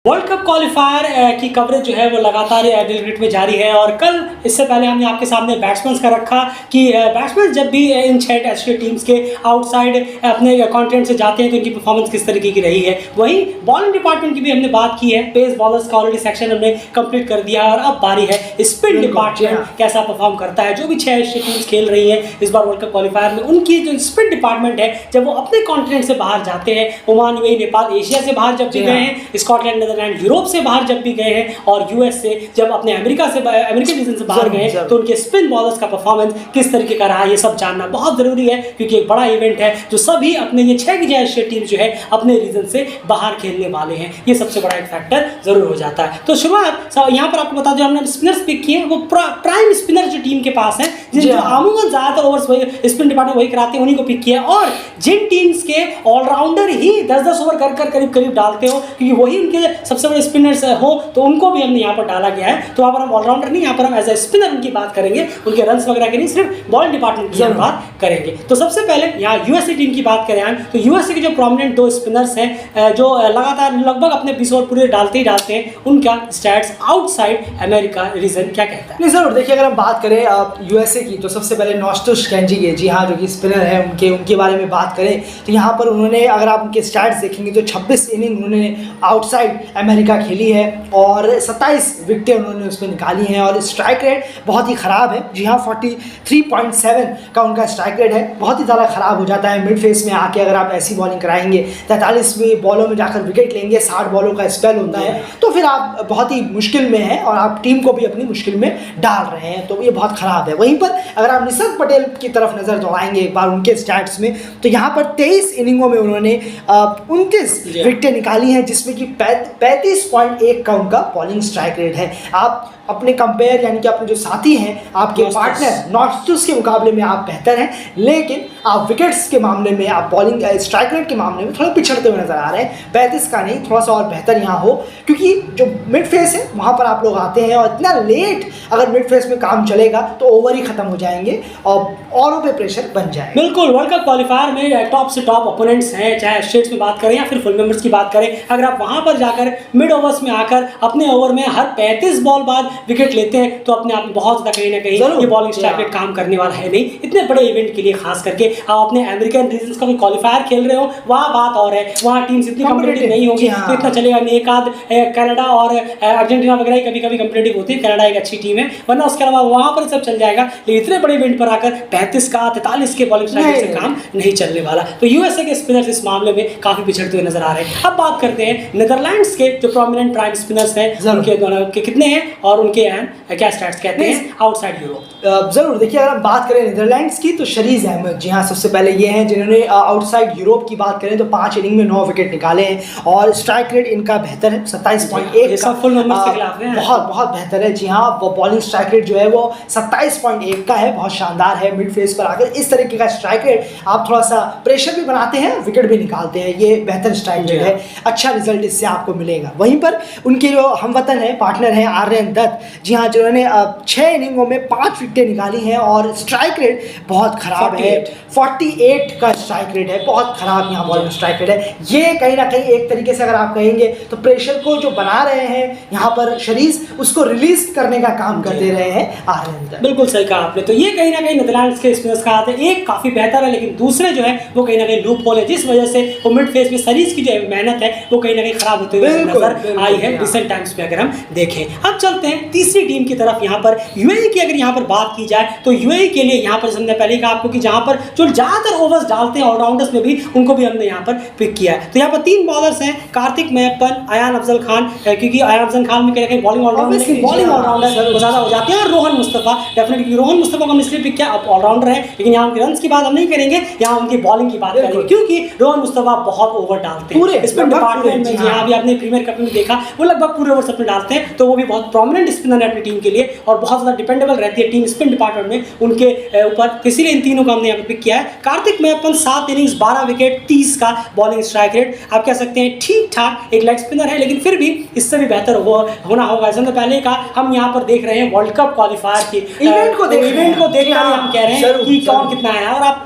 World cup qualifier की coverage जो है वो लगातार दिल क्रिकेट में जारी है और कल इससे पहले हमने आपके सामने बैट्समैन का रखा कि बैट्समैन जब भी इन 6 टेस्ट टीम्स के आउटसाइड अपने कॉन्टिनेंट से जाते हैं तो इनकी परफॉर्मेंस किस तरीके की रही है। वहीं बॉलिंग डिपार्टमेंट की भी हमने बात की है, पेस बॉलर्स का ऑलरेडी सेक्शन हमने कंप्लीट कर दिया और अब बारी है स्पिन डिपार्टमेंट कैसा परफॉर्म करता है। जो भी 6 एशिया टीम्स खेल रही हैं इस बार वर्ल्ड कप क्वालिफायर में, उनकी जो स्पिन डिपार्टमेंट है जब वो अपने कॉन्टिनेंट से बाहर जाते हैं, ओमान, यूएई, नेपाल, एशिया से बाहर जब भी गए हैं, स्कॉटलैंड, नीदरलैंड, यूरोप से बाहर जब भी गए हैं और यूएस से जब अपने अमेरिकन रीजन से बाहर गए तो उनके स्पिन बॉलर्स का परफॉर्मेंस किस तरीके का रहा, ये सब जानना बहुत जरूरी है क्योंकि एक बड़ा इवेंट है जो सभी अपने ये 6 की एशिया टीम जो है अपने रीजन से बाहर खेलने वाले हैं। ये सबसे बड़ा एक फैक्टर जरूर हो जाता है। तो शुरुआत यहाँ पर आपको बता दें, हमने स्पिनर्स पिक किए, वो प्राइम स्पिनर जो टीम के पास है, जो अमूमन ज्यादातर ओवर्स वही स्पिन डिपार्टमेंट वही कराते हैं, उन्हीं को पिक किया। और जिन टीम्स के ऑलराउंडर ही 10-10 ओवर कर करीब डालते हो क्योंकि वही उनके सबसे बड़े स्पिनर्स हो, तो उनको भी हमने यहाँ पर डाला गया है। तो यहाँ पर हम ऑलराउंडर नहीं, यहाँ पर हम एज ए स्पिनर उनकी बात करेंगे, उनके रन्स वगैरह की नहीं, सिर्फ बॉलिंग डिपार्टमेंट की बात करेंगे। तो सबसे पहले यहाँ यूएसए टीम की बात करें तो यूएसए के जो प्रोमिनेंट 2 स्पिनर्स हैं जो लगातार लगभग अपने 20 ओवर पूरे डालते ही डालते हैं, उनका स्टैट्स आउटसाइड अमेरिका रीजन क्या कहता है? नहीं जरूर, देखिए अगर हम बात करें यूएसए की तो सबसे पहले नॉस्टोस कैंजी के, जी हाँ, जो कि स्पिनर है, उनके बारे में बात करें तो यहाँ पर उन्होंने, अगर आप उनके स्टैट्स देखेंगे तो 26 इनिंग उन्होंने आउटसाइड अमेरिका खेली है और 27 विकेटें उन्होंने उसमें निकाली हैं और स्ट्राइक रेट बहुत ही ख़राब है। जी हाँ, 43.7 का उनका स्ट्राइक रेट है, बहुत ही ज़्यादा ख़राब हो जाता है। मिड फेस में आके अगर आप ऐसी बॉलिंग कराएंगे, 43 बॉलों में जाकर विकेट लेंगे, 60 बॉलों का स्पेल होता है, तो फिर आप बहुत ही मुश्किल में हैं और आप टीम को भी अपनी मुश्किल में डाल रहे हैं, तो ये बहुत ख़राब है। वहीं पर अगर आप निसर्ग पटेल की तरफ नज़र दौड़ाएंगे एक बार उनके स्टैट्स में, तो यहाँ पर 23 इनिंगों में उन्होंने 29 विकेटें निकाली हैं, जिसमें कि 35.1 का उनका बॉलिंग स्ट्राइक रेट है। आप अपने कंपेयर यानी कि अपने जो साथी हैं, आपके पार्टनर नॉस्टस के मुकाबले में आप बेहतर हैं, लेकिन आप विकेट्स के मामले में, आप बॉलिंग स्ट्राइक रेट के मामले में थोड़ा पिछड़ते हुए नजर आ रहे हैं। 35 का नहीं, थोड़ा सा और बेहतर यहाँ हो, क्योंकि जो मिड फेस है वहाँ पर आप लोग आते हैं और इतना लेट अगर मिड फेस में काम चलेगा तो ओवर ही खत्म हो जाएंगे और औरों पे प्रेशर बन जाए। बिल्कुल, वर्ल्ड कप क्वालिफायर में टॉप से टॉप ओपोनेंट्स हैं, चाहे स्टेट्स में बात करें या फिर फुल मेंबर्स की बात करें, अगर आप वहाँ पर जाकर मिड ओवर्स में आकर अपने ओवर में हर 35 बॉल बाद विकेट लेते हैं तो अपने आप में बहुत ज़्यादा कहीं ना कहीं ये बॉलिंग स्ट्राइक रेट काम करने वाला है नहीं। इतने बड़े इवेंट के लिए खास करके आप अपने अमेरिकन रीजन्स का कोई क्वालिफायर खेल रहे हो, वहाँ बात और है, वहाँ टीम्स इतनी कॉम्पिटिटिव नहीं होगी तो इतना चलेगा नहीं। एक आध कनाडा और अर्जेंटीना वगैरह कभी कभी कॉम्पिटिटिव होती है, कनाडा एक अच्छी टीम है, वरना उसके अलावा वहाँ पर सब चल जाएगा। लेकिन इतने बड़े इवेंट पर आकर 35 का 43 के बॉलिंग स्ट्राइक रेट से काम नहीं चलने वाला। तो यूएसए के स्पिनर्स इस मामले में काफी पिछड़ते हुए नजर आ रहे हैं। अब बात करते हैं नीदरलैंड्स के जो प्रोमिनेंट प्राइम स्पिनर्स हैं, उनके दोनों के कितने हैं और उनके क्या स्टैट्स कहते हैं आउटसाइड यूरोप। जरूर, देखिए अगर हम बात करें नीदरलैंड्स की तो शरीज अहमद, जी हाँ, सबसे पहले ये हैं जिन्होंने आउटसाइड यूरोप की बात करें तो 5 इनिंग में 9 विकेट निकाले हैं और स्ट्राइक रेट इनका बेहतर है, 27.1 का, फुल नंबर्स के खिलाफ है, बहुत बेहतर है। जी हाँ, वो बॉलिंग स्ट्राइक रेट जो है वो 27.1 का है, बहुत शानदार है। मिड फेस पर आकर इस तरीके का स्ट्राइक रेट, आप थोड़ा सा प्रेशर भी बनाते हैं, विकेट भी निकालते हैं, ये बेहतर स्ट्राइक रेट है, अच्छा रिजल्ट इससे आपको मिलेगा। वहीं पर उनके जो हमवतन है, पार्टनर हैं आर्यन दत्त, जी हाँ, जिन्होंने 6 इनिंगों में 5 विकेटें निकाली हैं और स्ट्राइक रेट बहुत खराब है, 48 का स्ट्राइक रेट है, बहुत खराब यहाँ बॉलिंग स्ट्राइक रेट है। ये कहीं ना कहीं एक तरीके से अगर आप कहेंगे तो प्रेशर को जो बना रहे हैं यहाँ पर शरीज, उसको रिलीज करने का काम कर दे रहे हैं आर्यन दत्त। बिल्कुल सही कहा आपने। तो ये कहीं ना कहीं नीदरलैंड्स के स्पिनर्स का हाथ है, एक काफी बेहतर है लेकिन दूसरे जो है वो कहीं ना कहीं लूप होल है, जिस वजह से वो मिड फेस में सीरीज की जो मेहनत है वो कहीं ना कहीं खराब होते हुए नजर आई है रिसेंट टाइम्स में अगर हम देखें। अब चलते हैं तीसरी टीम की तरफ। यहाँ पर यूएई की अगर यहाँ पर बात की जाए तो यूएई के लिए यहाँ पर हमने पहले कहा आपको कि जहाँ पर जो ज्यादातर ओवर्स डालते हैं ऑलराउंडर्स में भी, उनको भी हमने यहाँ पर पिक किया है। तो यहाँ पर 3 बॉलर्स हैं, कार्तिक मैयप्पन, अयान अफजल खान, क्योंकि अयान अफजल खान में कहीं बॉलिंग ऑलराउंडर ज़्यादा हो जाते हैं, और रोहन मुस्तफ़ा, डेफिनेटली रोहन मुस्तफ़ा को हम इसलिए पिक किया, अब ऑलराउंडर है लेकिन यहाँ उनके रन्स की बात हम नहीं करेंगे, यहाँ उनकी बॉलिंग की बात करेंगे क्योंकि रोहन मुस्तफ़ा बहुत ओवर डालते हैं स्पिन डिपार्टमेंट में। जहाँ भी आपने प्रीमियर कप में देखा वो लगभग पूरे ओवर्स अपने डालते हैं, तो वो भी बहुत प्रोमिनेंट स्पिनर है अपनी टीम के लिए और बहुत ज़्यादा डिपेंडेबल रहती है टीम स्पिन डिपार्टमेंट में उनके ऊपर, इसीलिए इन तीनों को हमने यहाँ पे पिक किया है। कार्तिक मैपन 7 इनिंग्स 12 विकेट 30 का बॉलिंग स्ट्राइक रेट, आप कह सकते हैं ठीक ठाक एक लेग स्पिनर है, लेकिन फिर भी इससे भी बेहतर होना होगा। जैसे हमने पहले कहा, हम यहाँ पर देख रहे हैं वर्ल्ड कप क्वालिफायर की इवेंट को देखकर हम कह रहे हैं कि कौन कितना है। और आप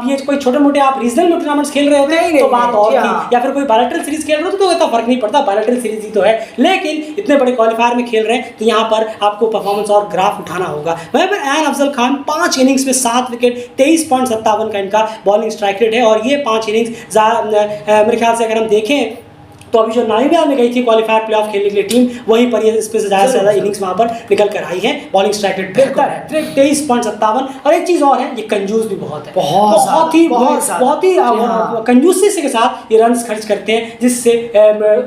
ये कोई छोटे मोटे आप रीजनल में टूर्नामेंट्स खेल रहे होते हैं तो बात और थी, या फिर कोई बायलैटरल सीरीज खेल रहे हो तो इतना फर्क नहीं पड़ता, बायलैटरल सीरीज ही तो है। लेकिन इतने बड़े क्वालिफायर में खेल रहे हैं तो यहाँ पर आपको परफॉर्मेंस और ग्राफ उठाना होगा। वहीं पर एन अफजल खान 5 इनिंग्स में 7 विकेट 23.57 का इनका बॉलिंग स्ट्राइक रेट है। और ये 5 इनिंग्स मेरे ख्याल से अगर हम देखें तो अभी जो नामीबिया में गई थी क्वालिफायर प्लेऑफ खेलने के लिए टीम, वहीं पर ये इसमें से ज़्यादा इनिंग्स वहाँ पर निकल कर आई है। बॉलिंग स्ट्राइक रेट बेहतर है 23.57। और एक चीज़ और है, ये कंजूस भी बहुत है, बहुत ही कंजूसी के साथ ये रन्स खर्च करते हैं, जिससे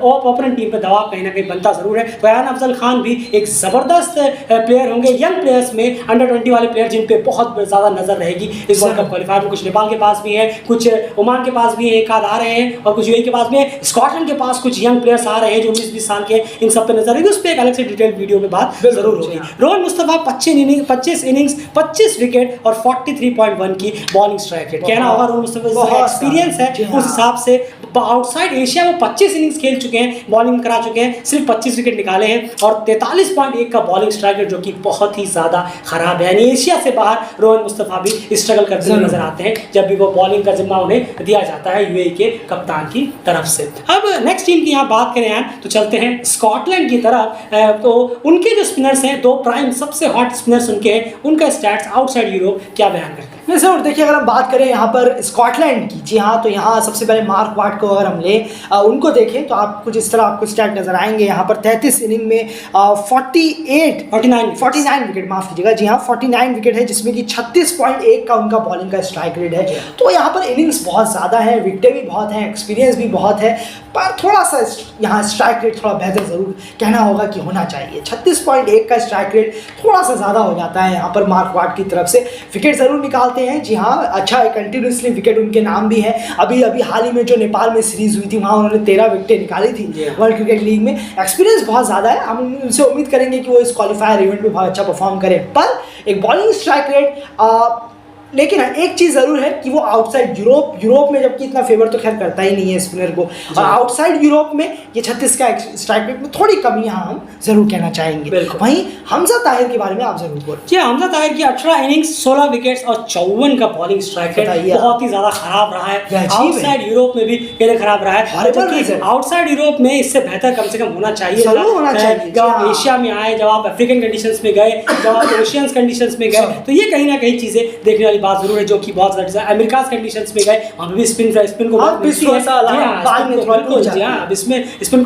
ओपोनेंट टीम पर दबाव कहीं ना कहीं बनता ज़रूर है। बयान अफजल खान भी एक ज़बरदस्त प्लेयर होंगे, यंग प्लेयर्स में अंडर 20 वाले प्लेयर जिन पे बहुत ज़्यादा नजर रहेगी इस वर्ल्ड कप क्वालिफायर में। कुछ नेपाल के पास भी है, कुछ ओमान के पास भी है, एक आध आ रहे हैं, और कुछ यूएई के पास भी है, स्कॉटलैंड के पास कुछ यंग प्लेयर्स आ रहे हैं जो 19-20 साल के, इन सब पे नजर रहेगी। उस पर एक अलग से डिटेल वीडियो में बात जरूर होगी। रोहन मुस्तफा 25 इनिंग्स 25 विकेट और 43.1 की बॉलिंग स्ट्राइक रेट। कहना होगा रोहन मुस्तफा एक्सपीरियंस है, उस हिसाब से आउटसाइड एशिया वो 25 इनिंग्स खेल चुके हैं, बॉलिंग करा चुके हैं, सिर्फ 25 विकेट निकाले हैं और 43.1 का बॉलिंग स्ट्राइक रेट, जो कि बहुत ही ज्यादा खराब है। यानी एशिया से बाहर रोहन मुस्तफा भी स्ट्रगल करते हुए नजर आते हैं जब भी वो बॉलिंग का जिम्मा उन्हें दिया जाता है यूएई के कप्तान की तरफ से। अब नेक्स्ट टीम की यहाँ बात करें यार तो चलते हैं स्कॉटलैंड की तरफ। तो उनके जो स्पिनर्स हैं, 2 प्राइम सबसे हॉट स्पिनर्स उनके हैं, उनका स्टैट्स आउटसाइड यूरोप क्या बयान करते हैं? नहीं सर, देखिए अगर हम बात करें यहाँ पर स्कॉटलैंड की, जी हाँ, तो यहाँ सबसे पहले मार्क वाट को अगर हम लें, उनको देखें तो आप कुछ इस तरह आपको स्टैट नजर आएंगे। यहाँ पर 33 इनिंग में 49 विकेट, माफ कीजिएगा, जी हाँ 49 विकेट है, जिसमें कि 36.1 का उनका बॉलिंग का स्ट्राइक रेट है। तो यहाँ पर इनिंग्स बहुत ज़्यादा है, विकेटें भी बहुत हैं, एक्सपीरियंस भी बहुत है, पर थोड़ा सा यहाँ स्ट्राइक रेट थोड़ा बेहतर ज़रूर कहना होगा कि होना चाहिए। 36.1 का स्ट्राइक रेट थोड़ा सा ज़्यादा हो जाता है यहाँ पर मार्क वाट की तरफ से। विकेट ज़रूर निकालते हैं, जी हाँ, अच्छा है, कंटिन्यूसली विकेट उनके नाम भी है। अभी हाल ही में जो नेपाल में सीरीज हुई थी, वहाँ उन्होंने 13 विकेटें निकाली थी वर्ल्ड क्रिकेट लीग में। एक्सपीरियंस बहुत ज़्यादा है, हम उनसे उम्मीद करेंगे कि वो इस क्वालिफायर इवेंट में बहुत अच्छा परफॉर्म करें। पर एक बॉलिंग स्ट्राइक रेट, लेकिन एक चीज़ ज़रूर है कि वो आउटसाइड यूरोप में, जबकि इतना फेवर तो खैर करता ही नहीं है स्पिनर को, और आउटसाइड यूरोप में ये 36 का स्ट्राइक रेट में थोड़ी कमी यहाँ हम जरूर कहना चाहेंगे। वहीं हमजा ताहिर के बारे में आप जरूर बोलें। जी, हमजा ताहिर की 18 इनिंग्स 16 विकेट्स और 54 का बॉलिंग स्ट्राइक रेट बहुत ही ज़्यादा खराब रहा है। आउटसाइड यूरोप में भी पहले खराब रहा है, जबकि आउटसाइड यूरोप में इससे बेहतर कम से कम होना चाहिए। जब आप एशिया में आए, जब आप अफ्रीकन कंडीशंस में गए, जब आप एशियंस कंडीशंस में गए, तो ये कहीं ना कहीं चीज़ें देखने वाली बात जरूर है, जो कि बहुत ज़्यादा अमेरिका कंडीशंस में गए, वहाँ भी स्पिन को स्पिन को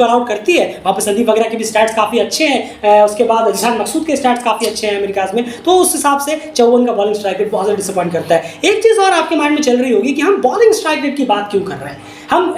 अलाउड करती है। वहाँ पर संदीप वगैरह के भी स्टैट्स काफ़ी अच्छे हैं, उसके बाद अजहर मकसूद के स्टैट्स काफ़ी अच्छे हैं अमेरिका में। तो उस हिसाब से 54 का बॉलिंग स्ट्राइक रेट बहुत ज़्यादा डिसअपॉइंट करता है। एक चीज़ और आपके माइंड में चल रही होगी कि हम बॉलिंग स्ट्राइक रेट की बात क्यों कर रहे हैं, हम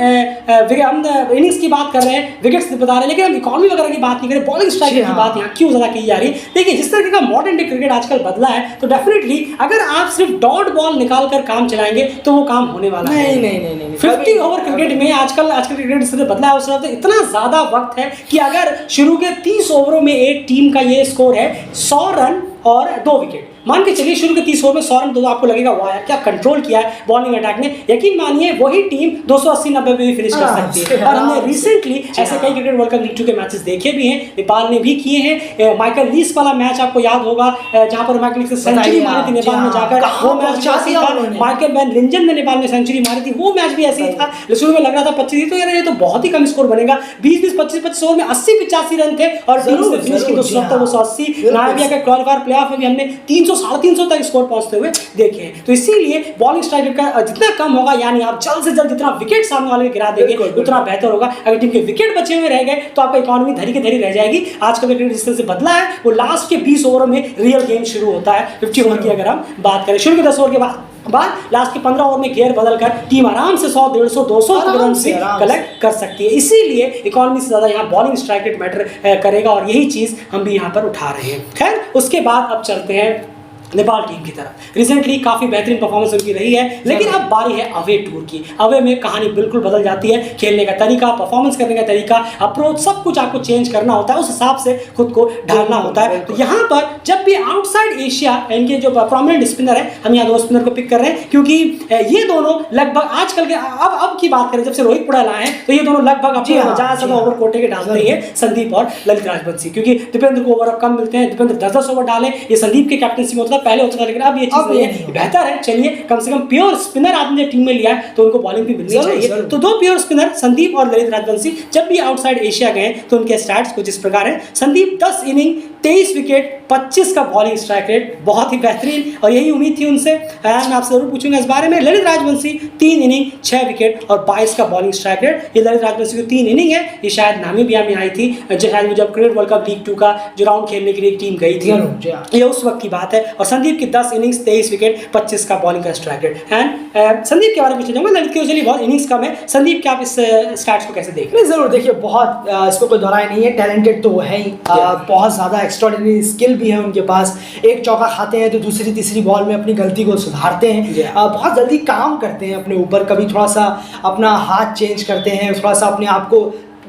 इनिंग्स की बात कर रहे हैं, विकेट्स बता रहे हैं, लेकिन हम इकॉनमी वगैरह की बात नहीं कर रहे, बॉलिंग स्ट्राइक रेट की बात यहाँ क्यों ज़्यादा की जा रही है? देखिए, जिस तरीके का मॉडर्न डे क्रिकेट आजकल बदला है, तो डेफिनेटली अगर आप सिर्फ डॉट बॉल निकाल कर काम चलाएंगे तो वो काम होने वाला है नहीं। 50 ओवर क्रिकेट में आजकल क्रिकेट इस तरह बदला है, उस तरह इतना ज़्यादा वक्त है कि अगर शुरू के 30 ओवरों में एक टीम का ये स्कोर है 100 रन और 2 विकेट, मान के चलिए शुरू के 30 ओवर में 100 रन, तो आपको लगेगा वाह यार क्या कंट्रोल किया है बॉलिंग अटैक ने। यकीन मानिए वही टीम 280-90 पे भी फिनिश कर सकती है। और हमने रिसेंटली ऐसे कई क्रिकेट वर्ल्ड कप लीग 2 के मैचेस देखे भी हैं, नेपाल ने भी किए हैं। माइकल लीस वाला मैच आपको याद होगा, जहां पर माइकल लीस ने सेंचुरी मारी थी नेपाल में जाकर, वो मैच भी ऐसे था। माइकल वैन लिंजन ने नेपाल में सेंचुरी मारी थी, वो मैच भी ऐसे ही था। शुरू में लग रहा था 25, तो यार ये तो बहुत ही कम स्कोर बनेगा। 20-20, 25-25 ओवर में 80-85 रन थे और टीम ने फिनिश की 270-280। नामीबिया के क्वालिफायर प्लेऑफ में भी हमने 300-350 तक स्कोर पहुंचते हुए देखे हैं। तो इसीलिए बॉलिंग स्ट्राइक रेट का जितना कम होगा, यानी आप जल्द से जल्द जितना विकेट सामने वाले गिरा देंगे उतना बेहतर होगा। अगर टीम के विकेट बचे हुए रह गए तो आपका इकोनॉमी धरी के धरी रह जाएगी। आज का क्रिकेट जिस तरह से बदला है, वो लास्ट के 20 ओवरों में रियल गेम शुरू होता है। 50 ओवर की अगर हम बात करें, शुरू के 10 ओवर के बाद लास्ट के 15 ओवर में गियर बदलकर टीम आराम से 100, 150, 200 रन से कलेक्ट कर सकती है। इसीलिए इकोनॉमी से ज़्यादा यहाँ बॉलिंग स्ट्राइक रेट मैटर करेगा और यही चीज़ हम भी यहाँ पर उठा रहे हैं। खैर, उसके बाद अब चलते हैं नेपाल टीम की तरफ। रिसेंटली काफ़ी बेहतरीन परफॉर्मेंस उनकी रही है, लेकिन अब बारी है अवे टूर की। अवे में कहानी बिल्कुल बदल जाती है, खेलने का तरीका, परफॉर्मेंस करने का तरीका, अप्रोच, सब कुछ आपको चेंज करना होता है, उस हिसाब से खुद को ढालना होता है। तो यहाँ पर जब भी आउटसाइड एशिया, इनके जो प्रोमिनेंट स्पिनर है, हम यहाँ दो स्पिनर को पिक कर रहे हैं क्योंकि ये दोनों लगभग आजकल के अब की बात करें, जब से रोहित पुड़ाल आए हैं तो ये दोनों लगभग अपने 50 ओवर कोटे के डालते ही है, संदीप और ललित राजवंशी, क्योंकि दीपेंद्र को ओवर अब कम मिलते हैं। दीपेंद्र 10-10 ओवर डाले, ये संदीप के कैप्टनसी में होता था, पहले होता था, लेकिन अब ये चीज़ नहीं है। बेहतर है, चलिए कम से कम प्योर स्पिनर आपने टीम में लिया है तो उनको बॉलिंग भी मिलनी चाहिए। तो दो प्योर स्पिनर संदीप और ललित राजवंशी जब भी आउटसाइड एशिया गए तो उनके स्टैट्स कुछ इस प्रकार है। संदीप 10 इनिंग 23 विकेट 25 का बॉलिंग स्ट्राइक रेट, बहुत ही बेहतरीन, और यही उम्मीद थी उनसे। मैं आपसे जरूर पूछूंगा इस बारे में। ललित राजवंशी 3 इनिंग 6 विकेट और 22 का बॉलिंग स्ट्राइक रेट। ये ललित राजवंशी की 3 इनिंग है, ये शायद नामीबिया में आई थी, जब क्रिकेट वर्ल्ड कप लीग 2 का जो राउंड खेलने के लिए टीम गई थी, ये उस वक्त की बात है। और संदीप की 10 इनिंग्स 23 विकेट 25 का बॉलिंग का स्ट्राइक रेट। एंड संदीप के बारे में पूछना चाहूँगा, ललित की चलिए बहुत इनिंग्स कम है, संदीप के आप इस स्टैट्स को कैसे देख रहे हैं? जरूर देखिए, बहुत इसको कोई दोहराई नहीं है, टैलेंटेड तो वो है ही, बहुत ज़्यादा एक्स्ट्राऑर्डिनरी स्किल भी है उनके पास। एक चौका खाते हैं तो दूसरी तीसरी बॉल में अपनी गलती को सुधारते हैं, बहुत जल्दी काम करते हैं अपने ऊपर, कभी थोड़ा सा अपना हाथ चेंज करते हैं, थोड़ा सा अपने आप को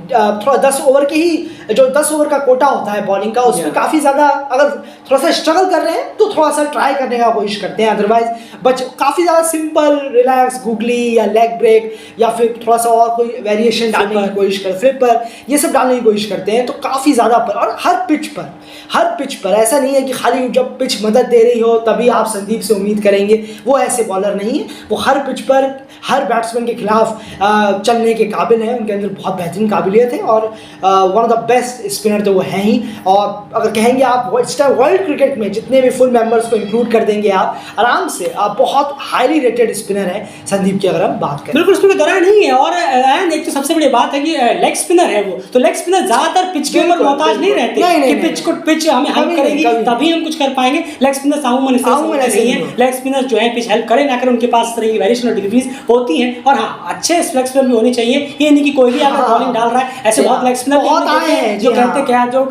थोड़ा 10 ओवर के ही जो 10 ओवर का कोटा होता है बॉलिंग का, उसमें काफ़ी ज़्यादा अगर थोड़ा सा स्ट्रगल कर रहे हैं तो थोड़ा सा ट्राई करने का कोशिश करते हैं, अदरवाइज काफ़ी ज़्यादा सिंपल रिलैक्स गुगली या लेग ब्रेक या फिर थोड़ा सा और कोई वेरिएशन डालने की कोशिश कर, फ्लिपर, ये सब डालने की कोशिश करते हैं। तो काफ़ी ज़्यादा पर, और हर पिच पर ऐसा नहीं है कि खाली जब पिच मदद दे रही हो तभी आप संदीप से उम्मीद करेंगे, वो ऐसे बॉलर नहीं है। वो हर पिच पर हर बैट्समैन के खिलाफ चलने के काबिल है, उनके अंदर बहुत बेहतरीन काबिलियत है और one of the best spinner तो वो हैं ही। और अगर कहेंगे आप वर्ल्ड क्रिकेट में जितने भी फुल मेंबर्स को इंक्लूड कर देंगे आप आराम से, आप बहुत हाईली रेटेड स्पिनर है संदीप की अगर हम बात करें। बिल्कुल उसमें दौरान नहीं है। और एक तो सबसे बड़ी बात है कि लेग स्पिनर है वो, तो लेग स्पिनर ज्यादातर पिच के ऊपर मोहताज नहीं रहते कि पिच हमें हेल्प करेगी तभी हम कुछ कर पाएंगे। लेग स्पिनर सामूमन नहीं है, लेग स्पिनर जो है पिच हेल्प करे ना करे, उनके पास इस तरह की वेरिएशन और डिलीवरीज होती हैं। और हाँ, अच्छे लेग स्पिनर भी होने चाहिए, ये नहीं कि कोई भी अगर बॉलिंग डाल रहा है, ऐसे बहुत लेग स्पिनर जो कहते क्या जो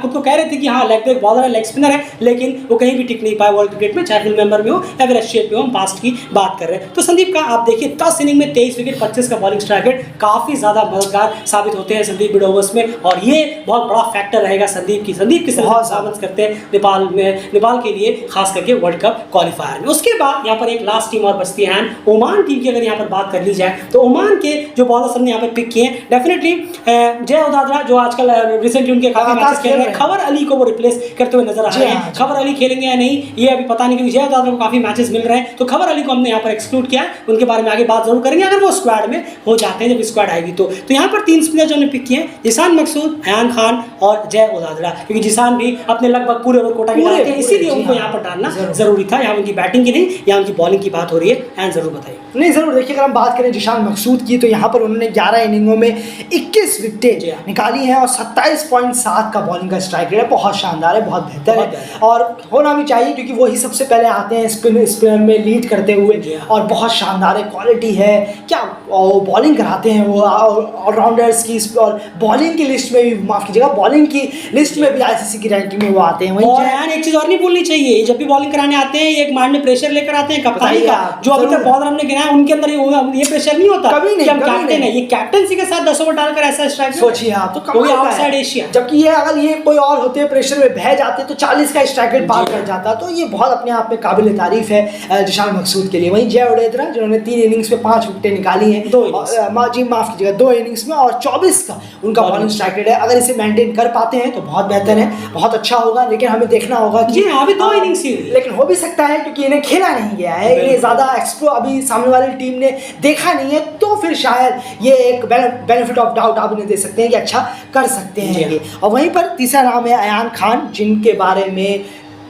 खुद को कह रहे थे कि हाँ लेग ब्रेक बॉलर है, लेग स्पिनर है, लेकिन वो कहीं भी टिक नहीं पाए वर्ल्ड क्रिकेट में, चाहे फुल मेंबर में हो या फिर एससीए पे हो, हम पास्ट की बात कर रहे हैं। तो संदीप का आप देखिए 10 इनिंग में 23 विकेट 25 का बॉलिंग स्ट्राइक रेट, काफी ज्यादा मददगार साबित होते हैं संदीप मिड ओवर्स में, और ये बहुत बड़ा फैक्टर रहेगा संदीप की बहुत साबित करते हैं नेपाल के लिए, खास करके वर्ल्ड कप क्वालिफायर में। उसके बाद यहाँ पर एक लास्ट टीम और बचती है ओमान टीम की। अगर यहाँ पर बात कर ली जाए तो ओमान के जो बॉलर्स हमने यहाँ पर पिक किए हैं, डेफिनेटली जय उदादरा जो आजकल रिसेंटली उनके काफी मैचेस खेल रहे हैं, खबर अली को वो रिप्लेस करते हुए नजर आ रहे हैं। खबर अली खेलेंगे या नहीं ये अभी पता नहीं, क्योंकि जय उदादरा को काफी मैचेस मिल रहे हैं, तो खबर अली को हमने यहाँ पर एक्सक्लूड किया है। उनके बारे में आगे बात जरूर करेंगे अगर वो स्क्वाड में हो जाते हैं, जब स्क्वाड आएगी तो यहाँ पर 3 स्पिनर जो हमने पिक किए हैं, जिसान मकसूद, अयान खान और जय उदादरा, क्योंकि जिसान भी अपने लगभग पूरे ओवर कोटा के डालते हैं, इसीलिए उनको यहाँ पर डालना जरूरी था। यहाँ उनकी बैटिंग की नहीं, यहाँ उनकी बॉलिंग की बात हो रही है। एंड जरूर बताइए। नहीं जरूर देखिए, अगर हम बात करें जिशान मकसूद की तो यहाँ पर उन्होंने 11 इनिंगों में 21 विकेटें निकाली हैं और 27.7 का बॉलिंग का स्ट्राइक रेट है, बहुत शानदार है, बहुत बेहतर है और होना भी चाहिए, क्योंकि वही सबसे पहले आते हैं स्पिनर में लीड करते हुए, और बहुत शानदार है, क्वालिटी है, क्या बॉलिंग कराते हैं वो ऑलराउंडर्स की, और बॉलिंग की लिस्ट में भी, माफ कीजिएगा, बॉलिंग की लिस्ट में भी आईसीसी की रैंकिंग में वो आते हैं। और एक चीज और नहीं भूलनी चाहिए, जब भी बॉलिंग कराने आते हैं एक माइंड में प्रेशर लेकर आते हैं कप्तानी का, जो अभी तक बॉलर हमने गिराया उनके अंदर ये प्रेशर नहीं होता, कभी नहीं, हम कैप्टन है, ये कैप्टनसी के साथ 10 ओवर डालकर ऐसा स्ट्राइक, सोचिए आप, तो वो आउटसाइड एशिया, जबकि ये अगर ये कोई और होते प्रेशर में बह जाते तो 40 का स्ट्राइक रेट पार कर जाता, तो ये बहुत अपने आप में काबिल तारीफ है जिशान मकसूद के लिए। वहीं जय उडेद्रा जिन्होंने 3 इनिंग्स में 5 विकेटें निकाली हैं, 2 इनिंग्स में, और 24 का उनका बॉलिंग स्ट्राइक रेट है। अगर इसे मेंटेन कर पाते हैं तो बहुत बेहतर है, बहुत अच्छा होगा, लेकिन हमें देखना होगा कि अभी 2 इनिंग्स ही, लेकिन हो भी सकता है क्योंकि इन्हें खेला नहीं गया है, इन्हें ज़्यादा एक्सप्लो अभी सामने वाली टीम ने देखा नहीं है, तो फिर शायद ये एक बेनिफिट ऑफ डाउट आप इन्हें दे सकते हैं कि अच्छा कर सकते हैं ये। और वहीं पर तीसरा नाम है अयान खान, जिनके बारे में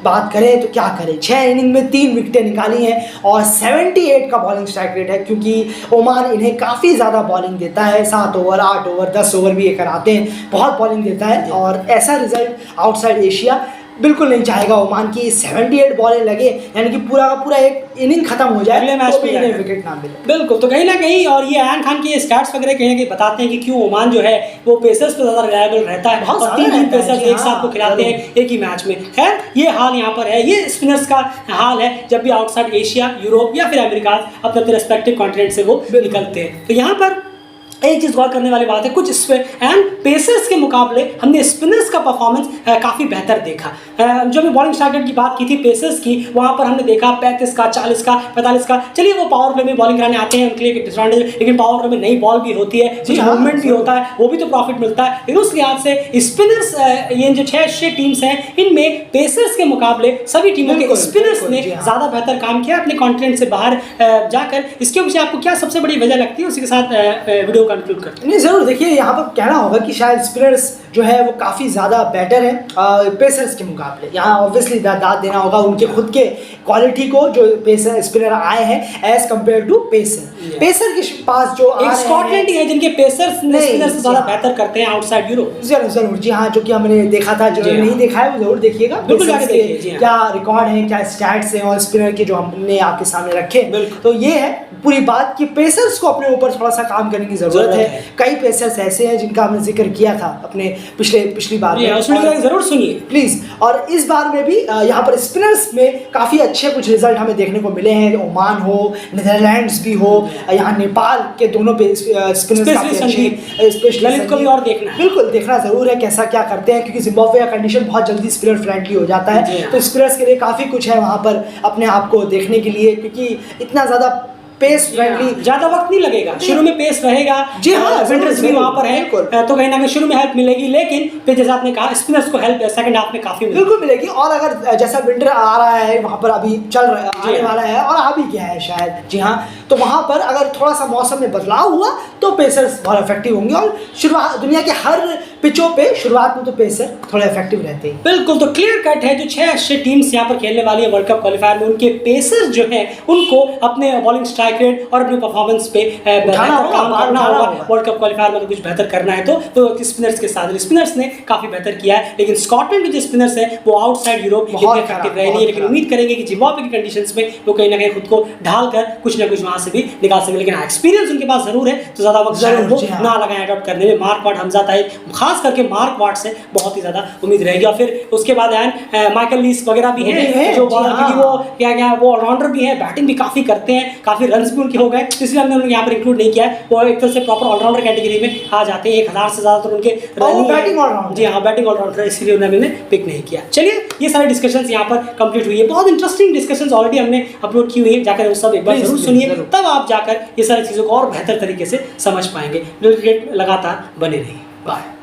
बात करें तो क्या करें, 6 इनिंग में 3 विकेटें निकाली हैं और 78 का बॉलिंग स्ट्राइक रेट है, क्योंकि ओमान इन्हें काफ़ी ज़्यादा बॉलिंग देता है, 7 ओवर 8 ओवर 10 ओवर भी ये कराते हैं, बहुत बॉलिंग देता है। और ऐसा रिजल्ट आउटसाइड एशिया बिल्कुल नहीं चाहेगा ओमान की 78 बॉलें लगे, यानी कि पूरा का पूरा एक इनिंग खत्म हो जाए, अगले मैच तो में भी इन्हें जाएगा। विकेट ना मिले। बिल्कुल, तो कहीं ना कहीं और ये अयान खान के स्टैट्स वगैरह कहीं ना कहीं बताते हैं कि क्यों ओमान जो है वो पेसर्स पे ज़्यादा रिलायबल रहता है बहुत और ज़्यादा तीन रहता है, पेसर्स जी एक साथ हाँ, को खिलाते हैं एक ही मैच में। खैर ये हाल यहाँ पर है, ये स्पिनर्स का हाल है जब भी आउटसाइड एशिया, यूरोप या फिर अमेरिका अपने अपने रेस्पेक्टिव कॉन्टिनेंट से वो निकलते हैं। तो यहाँ पर एक चीज़ गौर करने वाली बात है, कुछ एंड पेसर्स के मुकाबले हमने स्पिनर्स का परफॉर्मेंस काफ़ी बेहतर देखा। जो मैं बॉलिंग स्ट्राइक रेट की बात की थी पेसर्स की, वहाँ पर हमने देखा 35 का, 40 का, 45 का। चलिए वो पावर प्ले में बॉलिंग कराने आते हैं, उनके लिए एक डिसएडवांटेज, लेकिन पावर प्ले में नई बॉल भी होती है, कुछ मूवमेंट भी होता है, वो भी तो प्रॉफिट मिलता है। लेकिन उस लिहाज से स्पिनर्स, ये जो 6 टीम्स हैं इनमें पेसर्स के मुकाबले सभी टीमों के स्पिनर्स ने ज़्यादा बेहतर काम किया अपने कॉन्टिनेंट से बाहर जाकर। इसके पीछे आपको क्या सबसे बड़ी वजह लगती है, उसी के साथ वीडियो कंक्लूड करते हैं। नहीं ज़रूर, देखिए यहाँ पर कहना होगा कि शायद स्पिनर्स जो है वो काफ़ी ज़्यादा बेटर है पेसर्स के मुकाबले। यहाँ ऑब्वियसली दाद देना होगा उनके खुद के क्वालिटी को, जो पेसर स्पिनर आए हैं as compare to pacer. Pacer के पास जो एक स्कॉटलैंड ही है जिनके पेसर्स स्पिनर्स से ज़्यादा बेहतर करते हैं आउटसाइड यूरोप। जरूर जरूर, जी हाँ, जो कि हमने देखा था, जो नहीं देखा है वो जरूर देखिएगा। बिल्कुल जाके देखिए, जी हाँ। क्या रिकॉर्ड है, क्या स्टैट्स हैं और स्पिनर के जो हमने आपके सामने रखे। तो ये है पूरी बात कि पेसर्स को अपने ऊपर थोड़ा सा काम करने की ज़रूरत है। कई पेसर्स ऐसे हैं जिनका हमने जिक्र किया था अपने पिछली बार में, उसमें जरूर सुनिए प्लीज़। और इस बार में भी यहाँ पर स्पिनर्स में काफ़ी अच्छे कुछ रिजल्ट हमें देखने को मिले हैं। ओमान हो, नीदरलैंड्स भी हो, यहाँ नेपाल के दोनों पे स्पिनर्स काफ़ी अच्छे, ललित को भी और देखना है। बिल्कुल देखना ज़रूर है कैसा क्या करते हैं, क्योंकि जिम्बाब्वे का कंडीशन बहुत जल्दी स्पिनर फ्रेंडली हो जाता है। तो स्पिनर्स के लिए काफ़ी कुछ है वहाँ पर अपने आप को देखने के लिए, क्योंकि इतना ज़्यादा पेस फ्रेंडली, ज़्यादा वक्त नहीं लगेगा, शुरू में पेस रहेगा। जी हाँ, विंटर्स भी वहाँ पर है, तो कहीं ना कहीं शुरू में हेल्प मिलेगी, लेकिन फिर जैसा आपने कहा स्पिनर्स को हेल्प सेकंड हाफ में काफ़ी बिल्कुल मिलेगी। और अगर जैसा विंटर आ रहा है वहाँ पर, अभी आने वाला है और आ भी गया है शायद, जी हाँ, तो वहाँ पर अगर थोड़ा सा मौसम में बदलाव हुआ तो पेसर्स बहुत इफेक्टिव होंगे। और शुरुआत दुनिया के हर पिचों पे शुरुआत में तो पेसर थोड़ा इफेक्टिव रहते हैं। बिल्कुल, तो क्लियर कट है जो 6 टीम्स यहाँ पर खेलने वाली है वर्ल्ड कप क्वालिफायर में, उनके पेसर्स जो हैं उनको अपने बॉलिंग स्ट्राइक रेट और अपने परफॉर्मेंस पे बेहतर काम करना होगा। वर्ल्ड कप क्वालिफायर में तो कुछ बेहतर करना है तो स्पिनर्स के साथ स्पिनर्स ने काफ़ी बेहतर किया है। लेकिन स्कॉटलैंड के जो स्पिनर्स हैं वो आउटसाइड यूरोप इतने इफेक्टिव रहे नहीं, लेकिन उम्मीद करेंगे कि जिम्बाब्वे की कंडीशंस में वो कहीं ना कहीं खुद को ढाल कर कुछ ना कुछ वहाँ से भी निकाल सके। लेकिन एक्सपीरियंस उनके पास जरूर है, तो ज़्यादा वक्त ना लगाएं अडॉप्ट करने में। मार्क वाट, हमजा ताहिर, खास करके मार्क वाट से बहुत ही ज़्यादा उम्मीद रहेगी। और फिर उसके बाद माइकल लीस वगैरह भी हैं जो क्योंकि वो क्या वो ऑलराउंडर भी है, बैटिंग भी काफ़ी करते हैं, काफ़ी रन भी उनके हो गए, इसलिए हमने उन्हें यहाँ पर इंक्लूड नहीं किया है। वो एक तरह से प्रॉपर ऑलराउंडर कैटेगरी में आ जाते हैं, 1000 से ज़्यादा तो उनके बैटिंग ऑलराउंडर, जी हाँ बैटिंग ऑलराउंडर, इसलिए उन्हें हमने पिक नहीं किया। चलिए ये सारे डिस्कशंस यहाँ पर कंप्लीट हुई है, बहुत इंटरेस्टिंग डिस्कशंस ऑलरेडी हमने अपलोड की हुई है, जाकर वो सब एक बार जरूर सुनिए, तब आप जाकर ये सारी चीज़ों को और बेहतर तरीके से समझ पाएंगे। क्रिकेट लगातार बने रहिए, बाय।